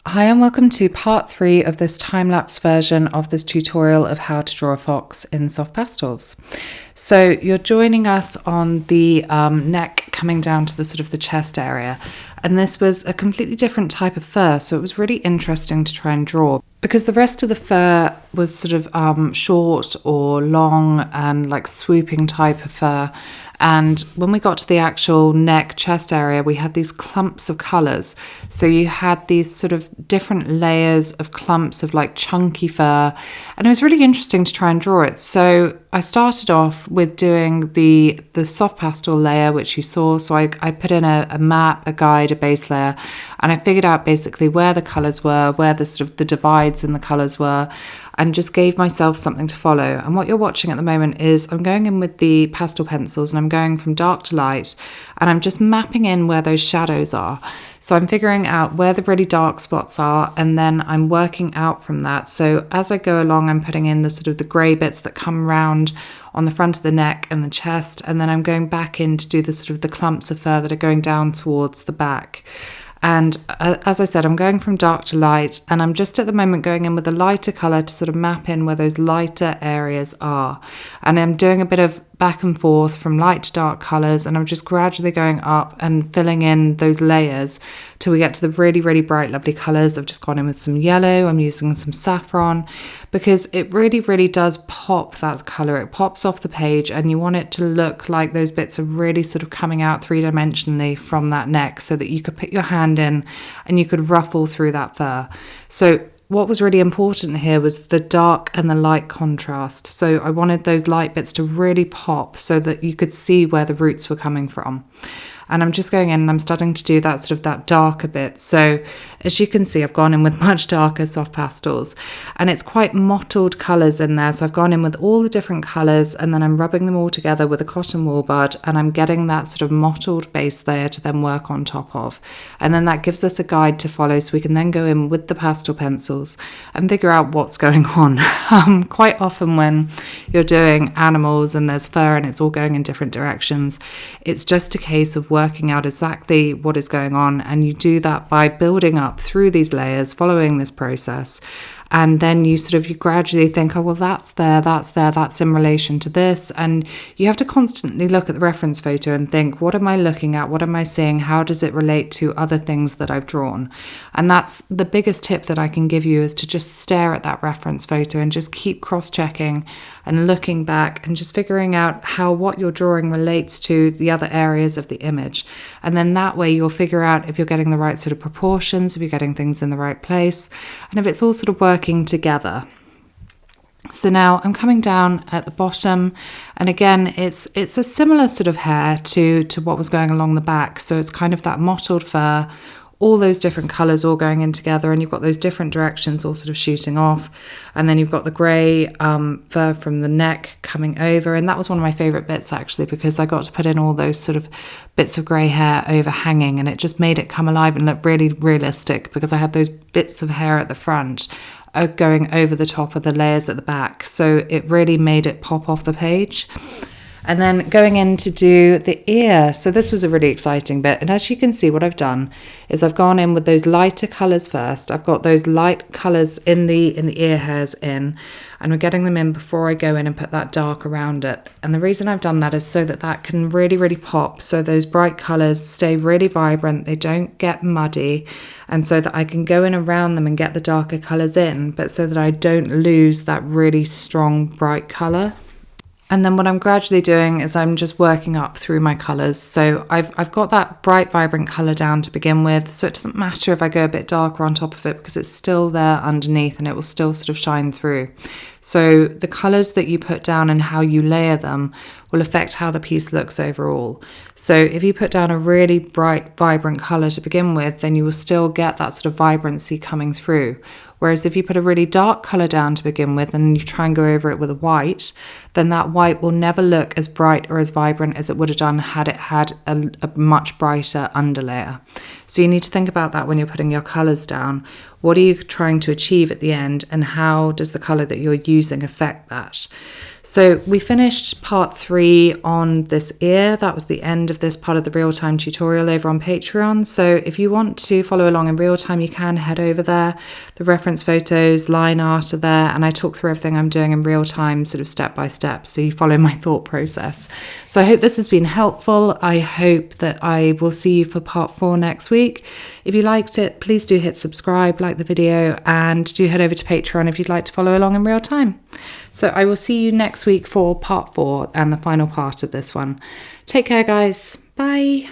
Hi and welcome to part 3 of this time-lapse version of this tutorial of how to draw a fox in soft pastels. So you're joining us on the neck coming down to the sort of the chest area, and this was a completely different type of fur, so it was really interesting to try and draw because the rest of the fur was sort of short or long and like swooping type of fur. And when we got to the actual neck chest area, we had these clumps of colours. So you had these sort of different layers of clumps of like chunky fur, and it was really interesting to try and draw it. So I started off with doing the soft pastel layer, which you saw. So I put in a map, a guide, a base layer, and I figured out basically where the colours were, where the sort of the divides in the colours were, and just gave myself something to follow. And what you're watching at the moment is I'm going in with the pastel pencils and I'm going from dark to light, and I'm just mapping in where those shadows are. So I'm figuring out where the really dark spots are, and then I'm working out from that. So as I go along, I'm putting in the sort of the grey bits that come round on the front of the neck and the chest, and then I'm going back in to do the sort of the clumps of fur that are going down towards the back. And as I said, I'm going from dark to light, and I'm just at the moment going in with a lighter colour to sort of map in where those lighter areas are. And I'm doing a bit of back and forth from light to dark colours, and I'm just gradually going up and filling in those layers till we get to the really, really bright, lovely colours. I've just gone in with some yellow, I'm using some saffron, because it really, really does pop that colour. It pops off the page, and you want it to look like those bits are really sort of coming out three-dimensionally from that neck, so that you could put your hand in and you could ruffle through that fur. So what was really important here was the dark and the light contrast. So I wanted those light bits to really pop so that you could see where the roots were coming from. And I'm just going in and I'm starting to do that sort of that darker bit. So as you can see, I've gone in with much darker soft pastels, and it's quite mottled colours in there. So I've gone in with all the different colours, and then I'm rubbing them all together with a cotton wool bud, and I'm getting that sort of mottled base layer to then work on top of. And then that gives us a guide to follow, so we can then go in with the pastel pencils and figure out what's going on. Quite often when you're doing animals and there's fur and it's all going in different directions, it's just a case of working out exactly what is going on, and you do that by building up through these layers, following this process. And then you gradually think, oh, well, that's in relation to this. And you have to constantly look at the reference photo and think, what am I looking at? What am I seeing? How does it relate to other things that I've drawn? And that's the biggest tip that I can give you, is to just stare at that reference photo and just keep cross-checking and looking back and just figuring out how what you're drawing relates to the other areas of the image. And then that way you'll figure out if you're getting the right sort of proportions, if you're getting things in the right place, and if it's all sort of working together. So now I'm coming down at the bottom, and again it's a similar sort of hair to what was going along the back. So it's kind of that mottled fur, all those different colours all going in together, and you've got those different directions all sort of shooting off, and then you've got the grey fur from the neck coming over. And that was one of my favourite bits, actually, because I got to put in all those sort of bits of grey hair overhanging, and it just made it come alive and look really realistic, because I had those bits of hair at the front going over the top of the layers at the back, so it really made it pop off the page. And then going in to do the ear. So this was a really exciting bit. And as you can see, what I've done is I've gone in with those lighter colours first. I've got those light colours in the ear hairs in, and we're getting them in before I go in and put that dark around it. And the reason I've done that is so that that can really, really pop. So those bright colours stay really vibrant. They don't get muddy. And so that I can go in around them and get the darker colours in, but so that I don't lose that really strong, bright colour. And then what I'm gradually doing is I'm just working up through my colours. So I've got that bright, vibrant colour down to begin with. So it doesn't matter if I go a bit darker on top of it, because it's still there underneath and it will still sort of shine through. So the colours that you put down and how you layer them will affect how the piece looks overall. So if you put down a really bright, vibrant colour to begin with, then you will still get that sort of vibrancy coming through. Whereas if you put a really dark colour down to begin with and you try and go over it with a white, then that white will never look as bright or as vibrant as it would have done had it had a much brighter underlayer. So you need to think about that when you're putting your colours down. What are you trying to achieve at the end, and how does the colour that you're using affect that? So we finished part 3 on this ear. That was the end of this part of the real-time tutorial over on Patreon. So if you want to follow along in real time, you can head over there. The reference photos, line art are there, and I talk through everything I'm doing in real time, sort of step by step, so you follow my thought process. So I hope this has been helpful. I hope that I will see you for part 4 next week. If you liked it, please do hit subscribe, like the video, and do head over to Patreon if you'd like to follow along in real time. So I will see you next week for part 4 and the final part of this one. Take care, guys. Bye.